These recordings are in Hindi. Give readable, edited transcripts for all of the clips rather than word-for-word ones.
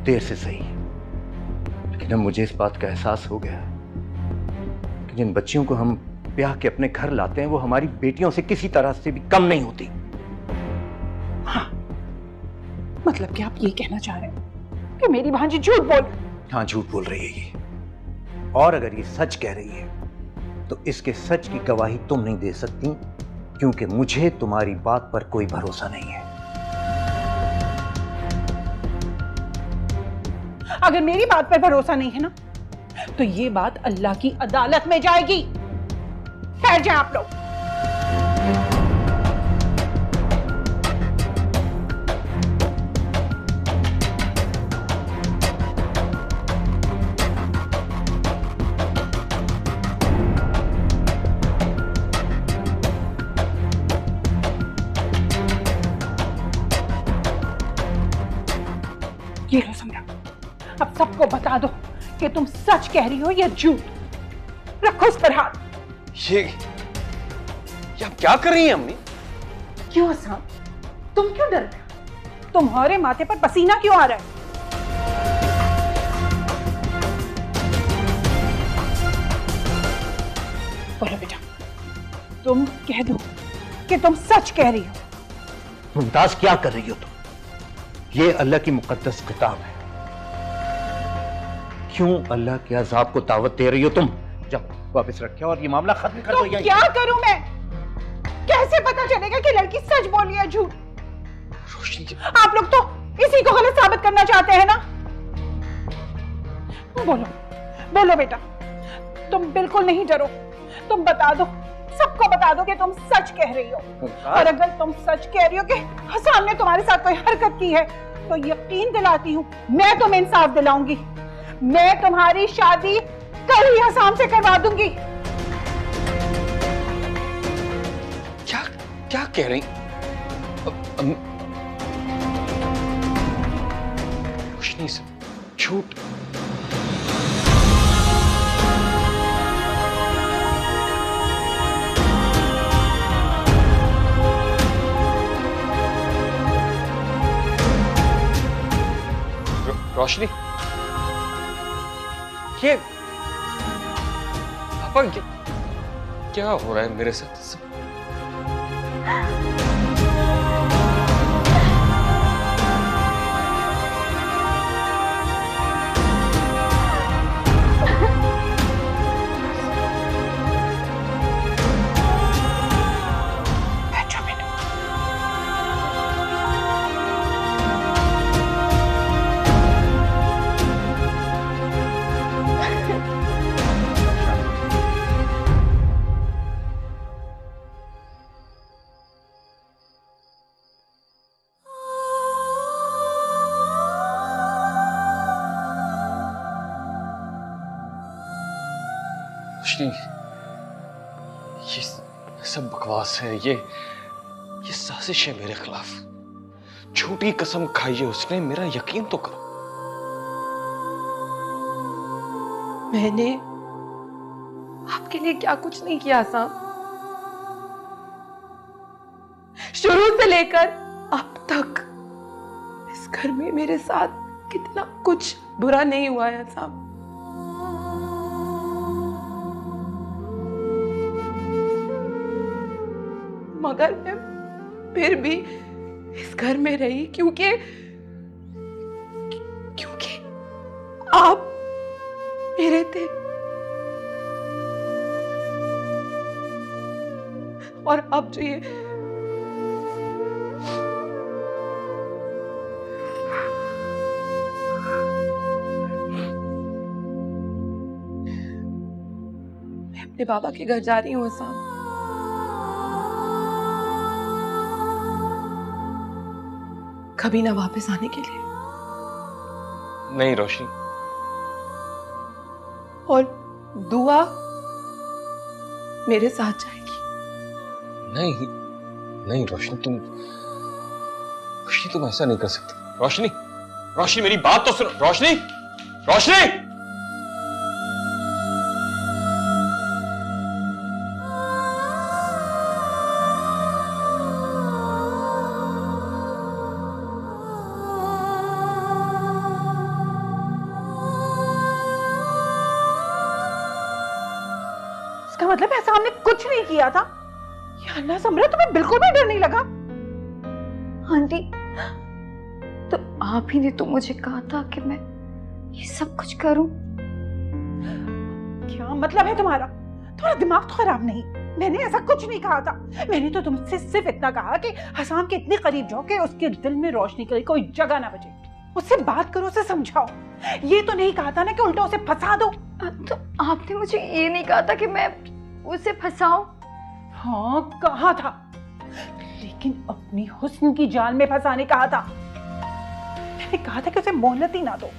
देर से सही, लेकिन अब मुझे इस बात का एहसास हो गया कि जिन बच्चियों को हम ब्याह के अपने घर लाते हैं वो हमारी बेटियों से किसी तरह से भी कम नहीं होती। हाँ, मतलब कि आप ये कहना चाह रहे हैं कि मेरी भांजी झूठ बोल रही है? हाँ, झूठ बोल रही है ये, और अगर ये सच कह रही है तो इसके सच की गवाही तुम नहीं दे सकती, क्योंकि मुझे तुम्हारी बात पर कोई भरोसा नहीं है। अगर मेरी बात पर भरोसा नहीं है ना, तो ये बात अल्लाह की अदालत में जाएगी। ठहर जाए आप लोग। ये लो समझा, अब सबको बता दो कि तुम सच कह रही हो या झूठ। रखो इस पर हाथ। ये आप क्या कर रही हैं अम्मी? क्यों हसन, तुम क्यों डर रहे हो? तुम्हारे माथे पर पसीना क्यों आ रहा है? बोलो बेटा, तुम कह दो कि तुम सच कह रही हो। मुमताज, क्या कर रही हो तुम? ये अल्लाह की मुकद्दस किताब है। क्यों अल्लाह के अजाब को दावत दे रही हो तुम? जाओ वापस रखे और ये मामला खत्म कर दो। तो क्या करूं मैं? कैसे पता चलेगा कि लड़की सच बोली है झूठ? आप लोग तो इसी को गलत साबित करना चाहते हैं ना? बोलो बोलो बेटा, तुम बिल्कुल नहीं डरो। तुम बता दो, सबको बता दो कि तुम सच कह रही हो। और अगर तुम सच कह रही हो कि हसन ने तुम्हारे साथ कोई हरकत की है, तो यकीन दिलाती हूँ मैं तुम्हें इंसाफ दिलाऊंगी। मैं तुम्हारी शादी कल ही हसन से करवा दूंगी। क्या क्या कह रही? कुछ नहीं सर, झूठ। रोशनी, ये पापा क्या हो रहा है मेरे साथ? ये सब बकवास है। ये साजिश है मेरे खिलाफ। झूठी कसम खाई है उसने, मेरा यकीन तो करो। मैंने आपके लिए क्या कुछ नहीं किया साहब। शुरू से लेकर अब तक इस घर में मेरे साथ कितना कुछ बुरा नहीं हुआ है साहब। मगर मैं फिर भी इस घर में रही क्योंकि आप मेरे थे। और अब जो ये मैं अपने बाबा के घर जा रही हूँ साहब। कभी ना वापस आने के लिए। नहीं रोशनी। और दुआ मेरे साथ जाएगी। नहीं नहीं रोशनी, तुम ऐसा नहीं कर सकती। रोशनी, रोशनी मेरी बात तो सुनो। रोशनी, रोशनी, मतलब एहसान ने कुछ नहीं किया था? या अल्लाह समरा, तुम्हें बिल्कुल भी डर नहीं लगा? आंटी, तो आप ही ने तो मुझे कहा था कि मैं ये सब कुछ करूं। क्या मतलब है तुम्हारा? तुम्हारा दिमाग तो खराब नहीं? मैंने ऐसा कुछ नहीं कहा था। मैंने तो तुमसे सिर्फ इतना कहा कि हसन के इतने करीब जाओ कि उसके दिल में रोशनी की कोई जगह ना बचे। उससे बात करो, उसे समझाओ। ये तो नहीं कहा था ना कि उल्टा उसे फंसा दो। तो आपने मुझे ये नहीं कहा था कि मैं उसे फंसाऊं? हाँ कहा था, लेकिन अपनी हुस्न की जाल में फंसाने कहा था। मैंने कहा था कि उसे मोहलत ही ना दो,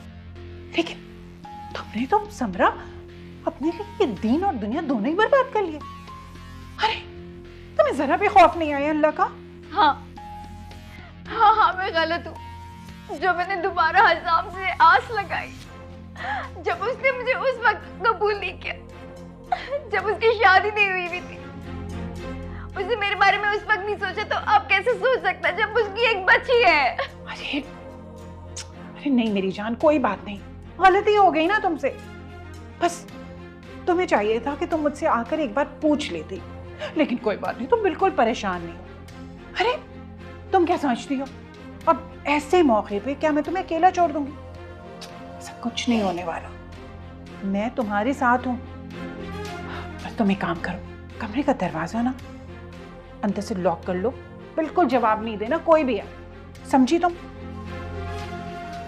लेकिन तुमने तो समरा अपने लिए ये दीन और दुनिया दोनों ही बर्बाद कर लिए। अरे तुम्हें जरा भी खौफ नहीं आया अल्लाह का? हाँ हाँ हाँ, मैं गलत हूँ। जो मैंने दोबारा हजाम से आस लगाई, जब उसने मुझे उस वक्त कबूल नहीं किया, जब उसकी शादी नहीं हुई भी थी। उसने मेरे बारे में उस वक्त नहीं सोचा, तो अब कैसे सोच सकता है जब उसकी एक बच्ची है? अरे अरे नहीं मेरी जान, कोई बात नहीं, गलती हो गई ना तुमसे। बस तुम्हें चाहिए था कि तुम मुझसे आकर एक बार पूछ लेती, लेकिन कोई बात नहीं, तुम बिल्कुल परेशान नहीं हो। अरे तुम क्या समझती हो, अब ऐसे मौके पे क्या मैं तुम्हें अकेला छोड़ दूंगी? ऐसा कुछ नहीं होने वाला, मैं तुम्हारे साथ हूं। बस तुम एक काम करो, कमरे का दरवाजा ना अंदर से लॉक कर लो, बिल्कुल जवाब नहीं देना कोई भी है, समझी तुम?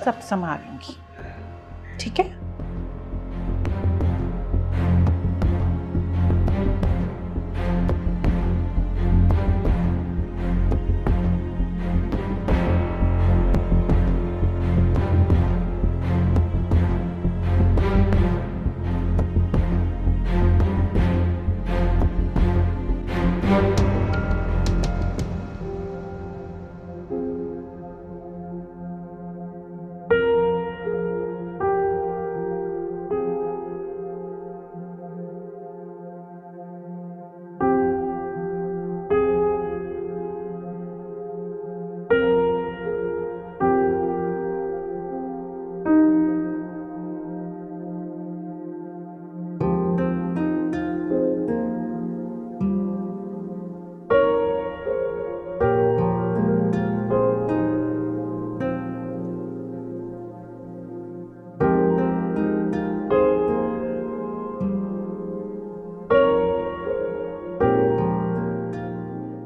सब संभाल लूंगी, ठीक है?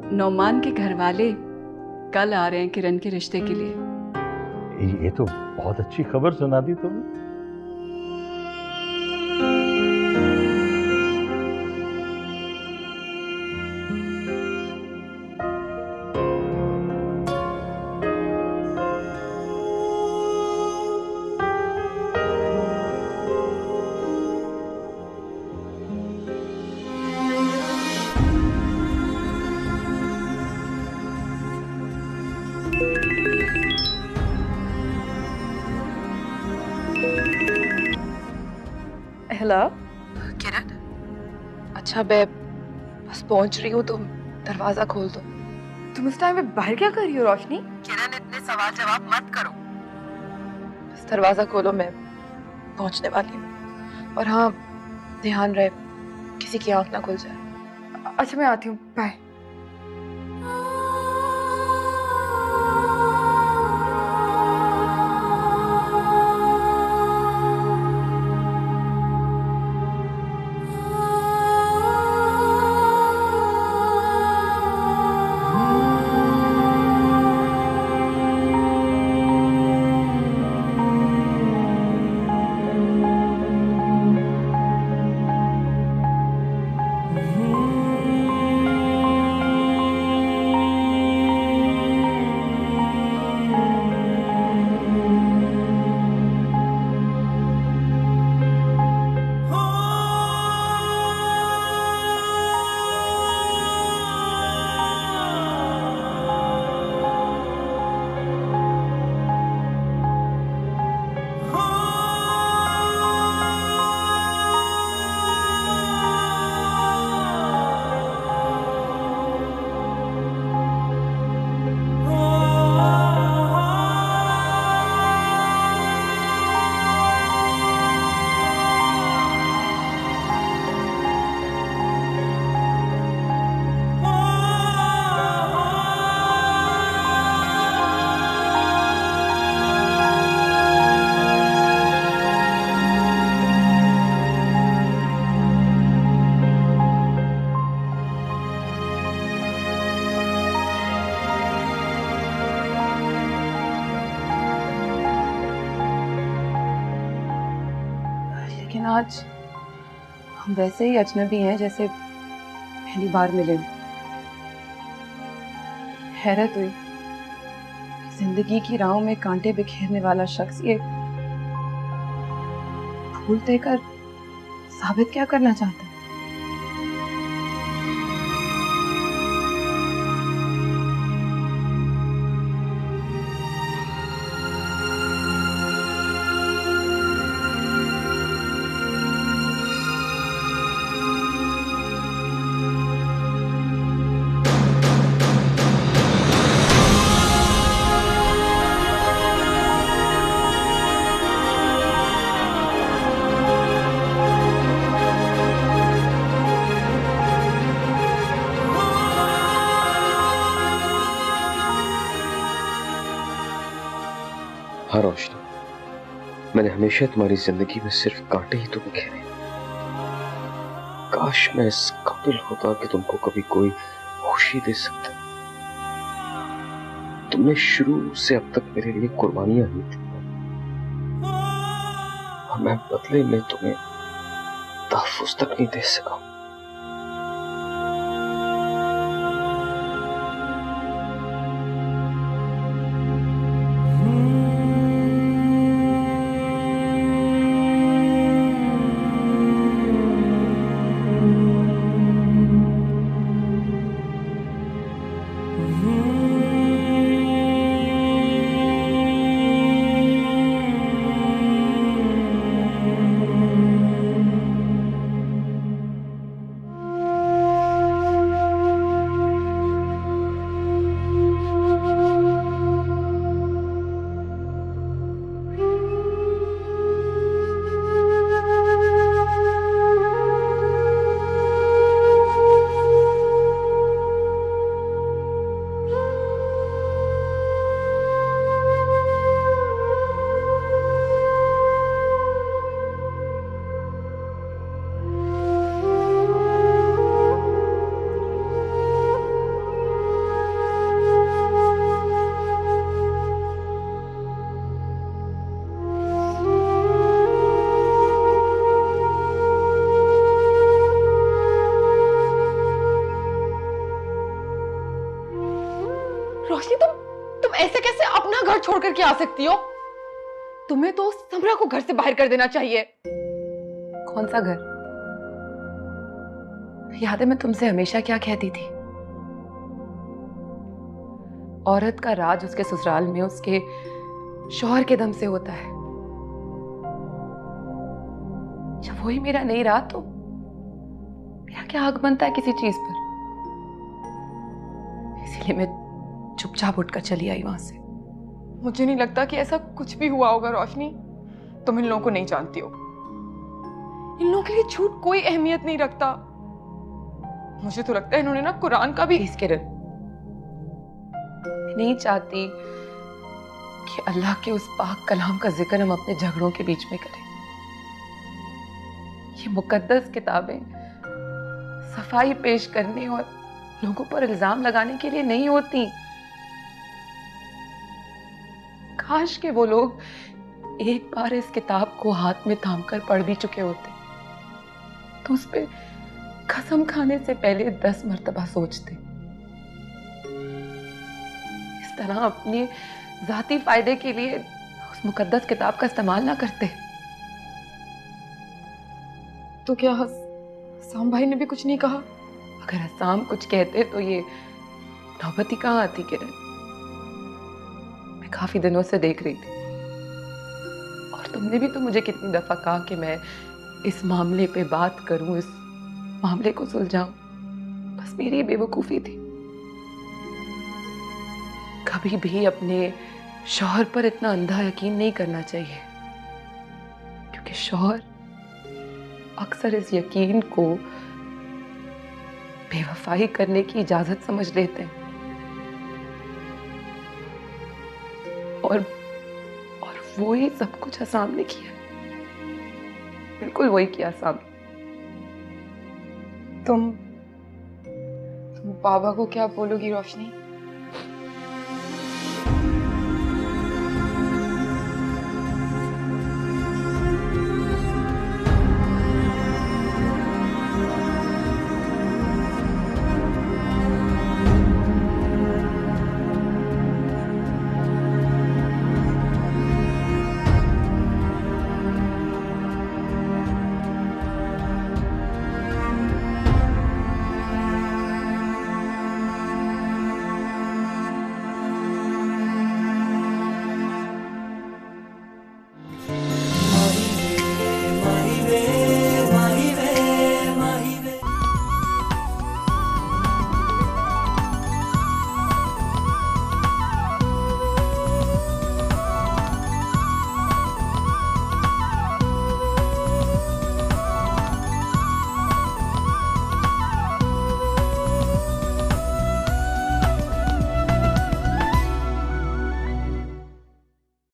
नौमान के घर वाले कल आ रहे हैं किरण के रिश्ते के लिए। ये तो बहुत अच्छी खबर सुना दी तुमने। हेलो किरण, अच्छा मैं बस पहुंच रही हूँ, तुम दरवाजा खोल दो। तुम इस टाइम पे बाहर क्या कर रही हो रोशनी? किरण, इतने सवाल जवाब मत करो, बस दरवाजा खोलो, मैं पहुंचने वाली हूँ। और हाँ, ध्यान रहे किसी की आंख ना खुल जाए। अच्छा मैं आती हूँ, बाय। आज हम वैसे ही अजनबी हैं जैसे पहली बार मिले हैं। हैरत हुई, जिंदगी की राहों में कांटे बिखेरने वाला शख्स ये फूल देकर साबित क्या करना चाहता है? हाँ रोशनी, मैंने हमेशा तुम्हारी जिंदगी में सिर्फ कांटे ही तो बिखेरे। काश मैं इस काबिल होता कि तुमको कभी कोई खुशी दे सकता। तुमने शुरू से अब तक मेरे लिए कुर्बानियां दी थी और मैं बदले में तुम्हें तहफ्फुज़ तक नहीं दे सका। रोशनी, तुम ऐसे कैसे अपना घर छोड़कर के आ सकती हो? तुम्हें तो समरा को घर से बाहर कर देना चाहिए। कौन सा घर? याद है मैं तुमसे हमेशा क्या कहती थी? औरत का राज उसके ससुराल में उसके शौहर के दम से होता है। जब वही मेरा नहीं रहा तो मेरा क्या हक बनता है किसी चीज पर? इसीलिए मैं चुपचाप उठकर चली आई वहां से। मुझे नहीं लगता कि ऐसा कुछ भी हुआ होगा रोशनी। तुम इन लोगों को नहीं जानती हो। इन लोगों के लिए झूठ कोई अहमियत नहीं रखता। मुझे तो लगता है इन्होंने ना कुरान का भी। किरण, मैं नहीं चाहती कि अल्लाह के उस पाक कलाम का जिक्र हम अपने झगड़ों के बीच में करें। ये मुकद्दस किताबें सफाई पेश करने और लोगों पर इल्जाम लगाने के लिए नहीं होती। काश के वो लोग एक बार इस किताब को हाथ में थामकर पढ़ भी चुके होते तो उस पे कसम खाने से पहले 10 मर्तबा सोचते। इस तरह अपने जाती फायदे के लिए उस मुकद्दस किताब का इस्तेमाल ना करते। तो क्या हसाम भाई ने भी कुछ नहीं कहा? अगर हसाम कुछ कहते तो ये नौबत ही कहाँ आती किरण। मैं काफी दिनों से देख रही थी और तुमने भी तो मुझे कितनी दफा कहा कि मैं इस मामले पे बात करूं, इस मामले को सुलझाऊं। बस मेरी बेवकूफी थी। कभी भी अपने शौहर पर इतना अंधा यकीन नहीं करना चाहिए, क्योंकि शौहर अक्सर इस यकीन को बेवफाई करने की इजाजत समझ लेते हैं। और वो ही सब कुछ हसाम ने किया, बिल्कुल वही किया हसाम। तुम बाबा को क्या बोलोगी रोशनी?